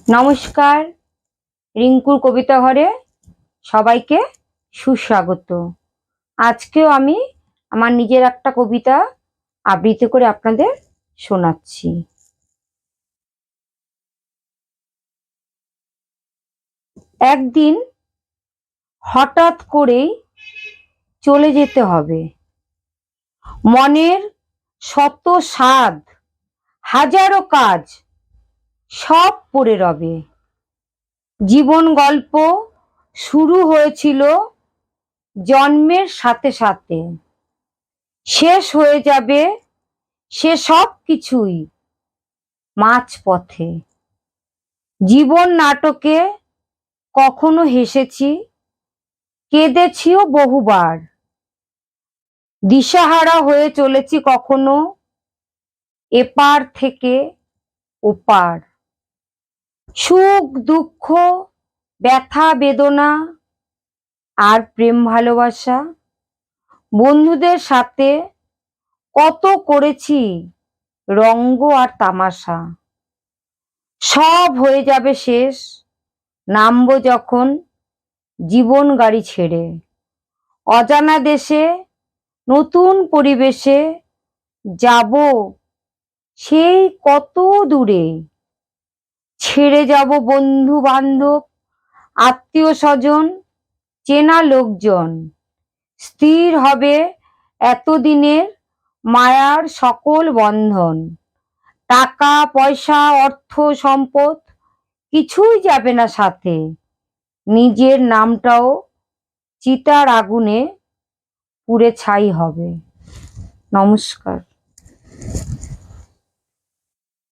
নমস্কার, রিঙ্কুর কবিতা ঘরে সবাইকে সুস্বাগত। আজকেও আমি আমার নিজের একটা কবিতা আবৃত্তি করে আপনাদের শোনাচ্ছি। একদিন হঠাৎ করেই চলে যেতে হবে, মনের শত স্বাদ হাজারো কাজ সব পড়ে রবে। জীবন গল্প শুরু হয়েছিল জন্মের সাথে সাথে, শেষ হয়ে যাবে সে সব কিছুই মাঝপথে। জীবন নাটকে কখনো হেসেছি, কেঁদেছিও বহুবার, দিশাহারা হয়ে চলেছি কখনো এপার থেকে ওপার। সুখ দুঃখ, ব্যথা বেদনা আর প্রেম ভালোবাসা, বন্ধুদের সাথে কত করেছি রঙ্গ আর তামাশা। সব হয়ে যাবে শেষ, নামবো যখন জীবন গাড়ি ছেড়ে। অজানা দেশে নতুন পরিবেশে যাব সেই কত দূরে। ছেড়ে যাব বন্ধু বান্ধব, আত্মীয় স্বজন, চেনা লোকজন। স্থির হবে এতদিনের মায়ার সকল বন্ধন। টাকা পয়সা অর্থ সম্পদ কিছুই যাবে না সাথে, নিজের নামটাও চিতার আগুনে পুড়ে ছাই হবে। নমস্কার।